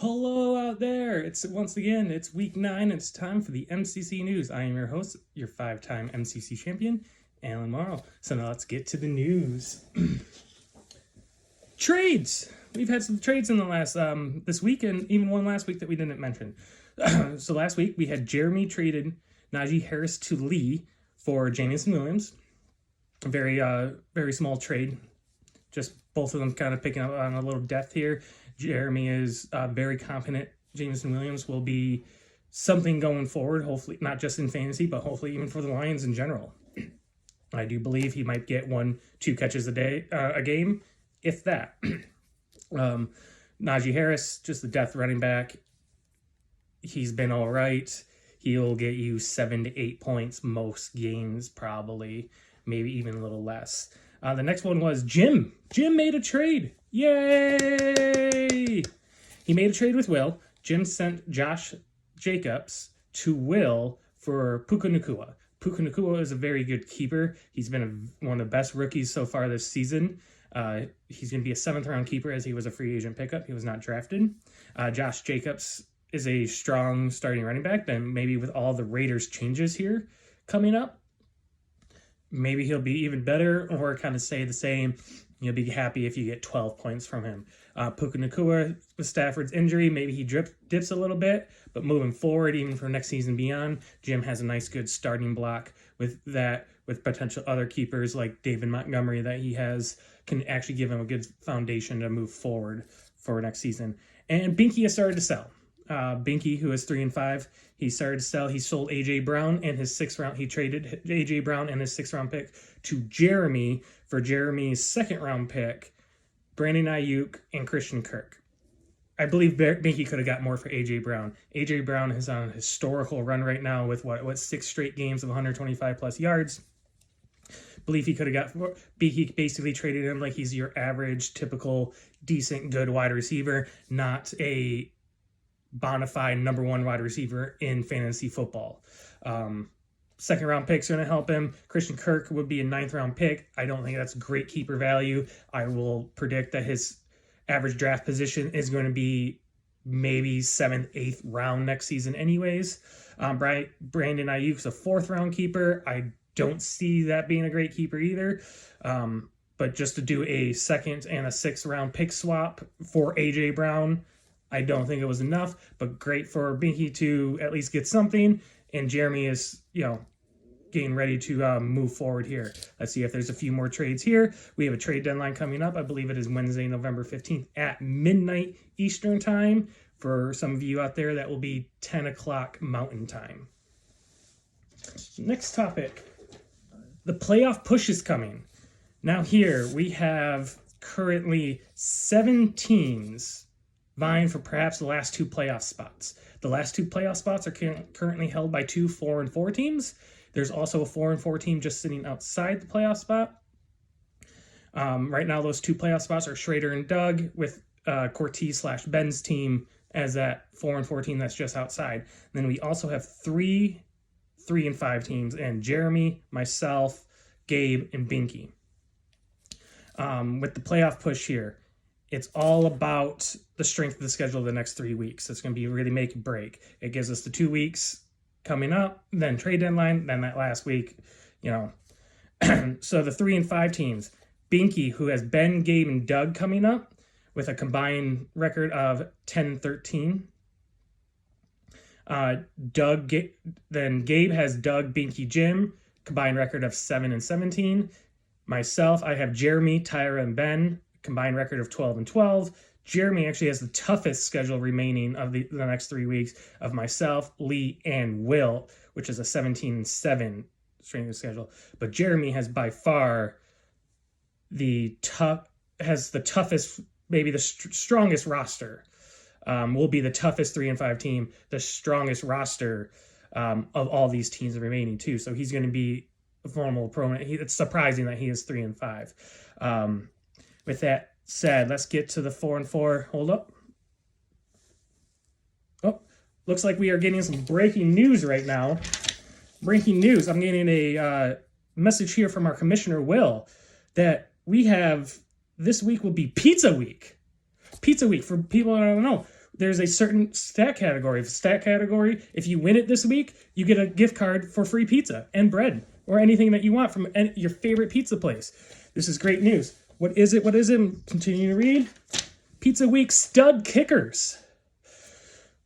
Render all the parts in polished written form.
Hello out there. It's week 9. It's time for the MCC news. I am your host, your 5-time MCC champion, Alan Morrow. So now let's get to the news. Trades. We've had some trades in the last this week, and even one last week that we didn't mention. So last week we had Jeremy traded Najee Harris to Lee for Jamison Williams. A very small trade. Just both of them kind of picking up on a little depth here. Jeremy is very confident Jamison Williams will be something going forward, hopefully not just in fantasy, but hopefully even for the Lions in general. I do believe he might get 1-2 catches a game, if that. Najee Harris, just the depth running back. He's been all right. He'll get you 7 to 8 points most games, probably, maybe even a little less. The next one was Jim. Jim made a trade. Yay! He made a trade with Will. Jim sent Josh Jacobs to Will for Puka Nacua. Puka Nacua is a very good keeper. He's been one of the best rookies so far this season. He's going to be a 7th-round keeper as he was a free agent pickup. He was not drafted. Josh Jacobs is a strong starting running back. Then maybe with all the Raiders changes here coming up, maybe he'll be even better or kind of stay the same. You'll be happy if you get 12 points from him. Puka Nacua, with Stafford's injury, maybe he dips a little bit, but moving forward, even for next season beyond, Jim has a nice, good starting block with that, with potential other keepers like David Montgomery that he has, can actually give him a good foundation to move forward for next season. And Binky has started to sell. Binky, who is 3-5, he started to sell. He sold AJ Brown and his 6th round. He traded AJ Brown and his 6th round pick to Jeremy for Jeremy's 2nd round pick, Brandon Ayuk and Christian Kirk. I believe Binky could have got more for AJ Brown. AJ Brown is on a historical run right now with what 6 straight games of 125 plus yards. Believe he could have got more. He basically traded him like he's your average, typical, decent, good wide receiver, not a bona fide number 1 wide receiver in fantasy football. 2nd round picks are going to help him. Christian Kirk would be a 9th round pick. I don't think that's great keeper value. I will predict that his average draft position is going to be maybe 7th, 8th round next season anyways. Brandon Ayuk's a 4th round keeper. I don't see that being a great keeper either. But just to do a 2nd and a 6th round pick swap for AJ Brown, I don't think it was enough, but great for Binky to at least get something. And Jeremy is, getting ready to move forward here. Let's see if there's a few more trades here. We have a trade deadline coming up. I believe it is Wednesday, November 15th at midnight Eastern time. For some of you out there, that will be 10 o'clock Mountain time. Next topic, the playoff push is coming. Now here we have currently 7 teams vying for perhaps the last 2 playoff spots. The last 2 playoff spots are currently held by 2 4-4 teams. There's also a 4-4 team just sitting outside the playoff spot. Right now, those 2 playoff spots are Schrader and Doug, with Cortez/Ben's team as that 4-4 team that's just outside. And then we also have 3 3-5 teams, and Jeremy, myself, Gabe, and Binky. With the playoff push here, it's all about the strength of the schedule of the next 3 weeks. It's going to be really make or break. It gives us the 2 weeks coming up, then trade deadline, then that last week, So the 3-5 teams, Binky, who has Ben, Gabe, and Doug coming up with a combined record of 10-13. Then Gabe has Doug, Binky, Jim, combined record of 7-17. Myself, I have Jeremy, Tyra, and Ben, combined record of 12-12. Jeremy actually has the toughest schedule remaining of the next 3 weeks of myself, Lee, and Will, which is a 17-7 strength of schedule. But Jeremy has by far the toughest, maybe the strongest roster. Will be the toughest 3-5 team, the strongest roster of all these teams remaining too. So he's going to be a formal opponent. It's surprising that he is 3-5. With that said, let's get to the 4-4. Hold up. Oh, looks like we are getting some breaking news right now. Breaking news. I'm getting a message here from our commissioner, Will, that we have, this week will be Pizza Week. Pizza Week, for people that don't know, there's a certain stat category. If you win it this week, you get a gift card for free pizza and bread or anything that you want from your favorite pizza place. This is great news. What is it? Continue to read. Pizza Week stud kickers.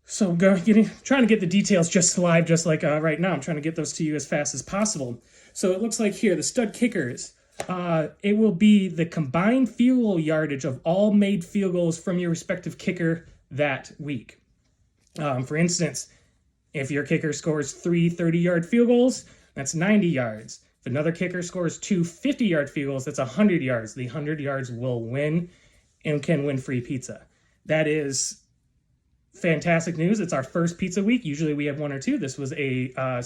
So trying to get the details just live, just like right now. I'm trying to get those to you as fast as possible. So it looks like here, the stud kickers, it will be the combined field goal yardage of all made field goals from your respective kicker that week. For instance, if your kicker scores 3 30-yard field goals, that's 90 yards. If another kicker scores 2 50-yard field goals, that's 100 yards. The 100 yards will win and can win free pizza. That is fantastic news. It's our first pizza week. Usually we have 1 or 2. This was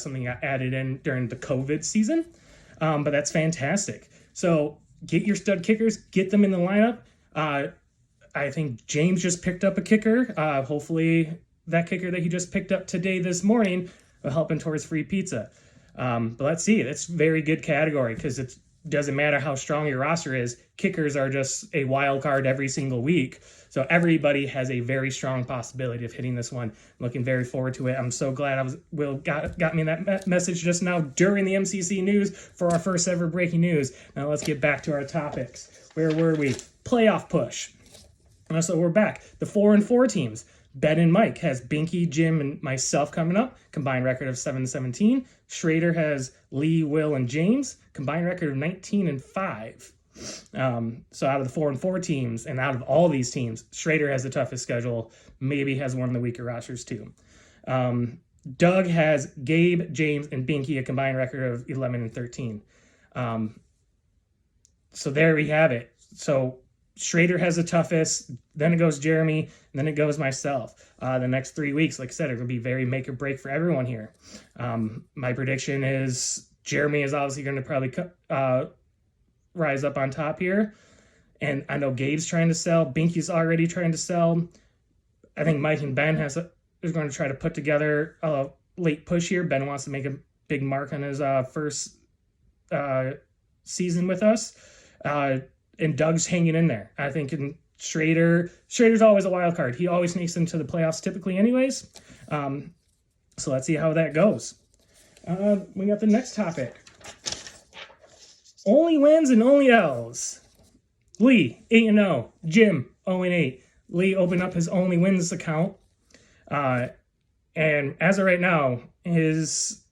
something I added in during the COVID season, but that's fantastic. So get your stud kickers, get them in the lineup. I think James just picked up a kicker. Hopefully that kicker that he just picked up this morning will help him towards free pizza. But let's see. It's a very good category because it doesn't matter how strong your roster is. Kickers are just a wild card every single week. So everybody has a very strong possibility of hitting this one. I'm looking very forward to it. I'm so glad Will got me that message just now during the MCC news for our first ever breaking news. Now let's get back to our topics. Where were we? Playoff push. So we're back. The 4-4 teams. Ben and Mike has Binky, Jim, and myself coming up. Combined record of 7-17. Schrader has Lee, Will, and James. Combined record of 19-5. So out of the 4-4 teams, and out of all these teams, Schrader has the toughest schedule. Maybe has one of the weaker rosters too. Doug has Gabe, James, and Binky a combined record of 11-13. So there we have it. So Schrader has the toughest, then it goes Jeremy, and then it goes myself. The next 3 weeks, like I said, are going to be very make or break for everyone here. My prediction is Jeremy is obviously going to probably rise up on top here. And I know Gabe's trying to sell. Binky's already trying to sell. I think Mike and Ben is going to try to put together a late push here. Ben wants to make a big mark on his first season with us. And Doug's hanging in there. I think in Schrader's always a wild card. He always sneaks into the playoffs typically anyways. So let's see how that goes. We got the next topic. Only wins and only L's. Lee, 8-0. Jim, 0-8. Lee opened up his only wins account. And as of right now, is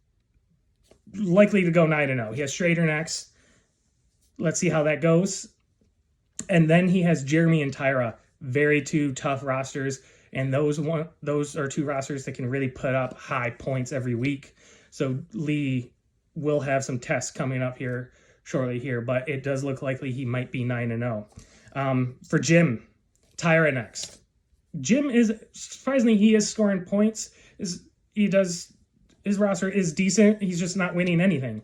likely to go 9-0. He has Schrader next. Let's see how that goes. And then he has Jeremy and Tyra, very two tough rosters, and those are two rosters that can really put up high points every week. So Lee will have some tests coming up here shortly here, but it does look likely he might be 9-0. For Jim, Tyra next. Jim is surprisingly he is scoring points. His roster is decent. He's just not winning anything.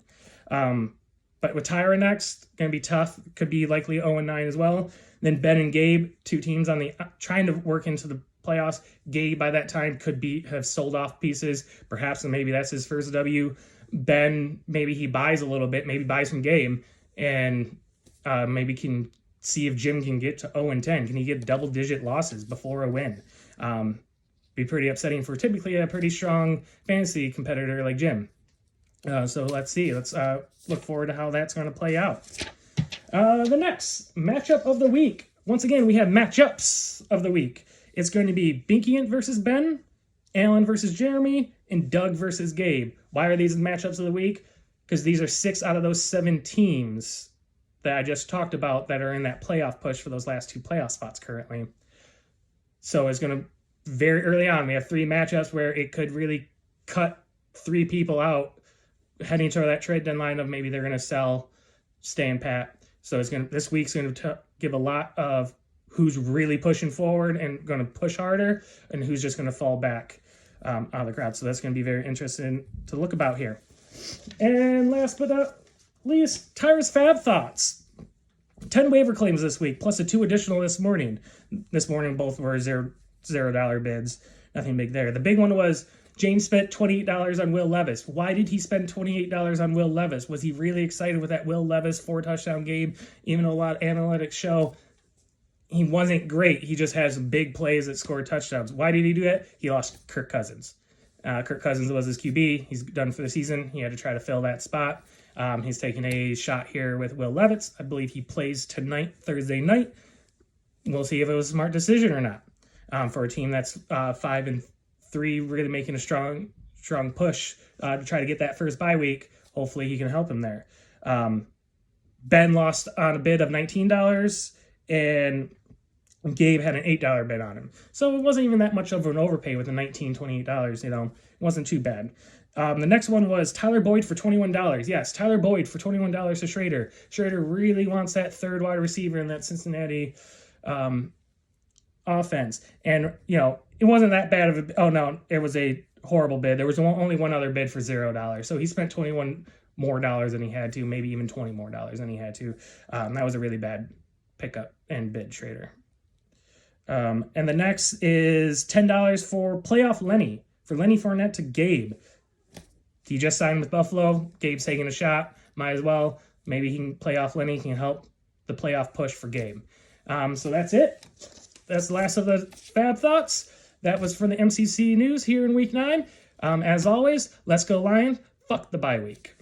But with Tyra next, going to be tough. Could be likely 0-9 as well. Then Ben and Gabe, two teams on the trying to work into the playoffs. Gabe by that time could have sold off pieces, perhaps, and maybe that's his first W. Ben, maybe he buys a little bit, maybe buys from Gabe, and maybe can see if Jim can get to 0-10. Can he get double-digit losses before a win? Be pretty upsetting for typically a pretty strong fantasy competitor like Jim. So let's see. Let's look forward to how that's going to play out. The next matchup of the week. Once again, we have matchups of the week. It's going to be Binky versus Ben, Alan versus Jeremy, and Doug versus Gabe. Why are these matchups of the week? Because these are 6 out of those 7 teams that I just talked about that are in that playoff push for those last 2 playoff spots currently. So it's going to, very early on, we have 3 matchups where it could really cut 3 people out heading to that trade deadline of maybe they're going to sell, staying pat. So this week's going to give a lot of who's really pushing forward and going to push harder and who's just going to fall back out of the crowd. So that's going to be very interesting to look about here. And last but not least, Tyra's Fab Thoughts. 10 waiver claims this week, plus 2 additional this morning. This morning, both were $0 bids. Nothing big there. The big one was James spent $28 on Will Levis. Why did he spend $28 on Will Levis? Was he really excited with that Will Levis 4-touchdown game? Even though a lot of analytics show he wasn't great. He just had some big plays that scored touchdowns. Why did he do that? He lost Kirk Cousins. Kirk Cousins was his QB. He's done for the season. He had to try to fill that spot. He's taking a shot here with Will Levis. I believe he plays tonight, Thursday night. We'll see if it was a smart decision or not. For a team that's 5-3, really making a strong push to try to get that first bye week. Hopefully he can help him there. Ben lost on a bid of $19, and Gabe had an $8 bid on him. So it wasn't even that much of an overpay with the $19, $28, It wasn't too bad. The next one was Tyler Boyd for $21. Yes, Tyler Boyd for $21 to Schrader. Schrader really wants that third wide receiver in that Cincinnati offense. And, it wasn't that bad of a... Oh, no, it was a horrible bid. There was only one other bid for $0. So he spent $21 more than he had to, maybe even $20 more than he had to. That was a really bad pickup and bid, Schrader. And the next is $10 for playoff Lenny, for Lenny Fournette to Gabe. He just signed with Buffalo. Gabe's taking a shot. Might as well. Maybe he can play off Lenny. He can help the playoff push for Gabe. So that's it. That's the last of the Fab Thoughts. That was for the MCC news here in Week 9. As always, let's go Lions. Fuck the bye week.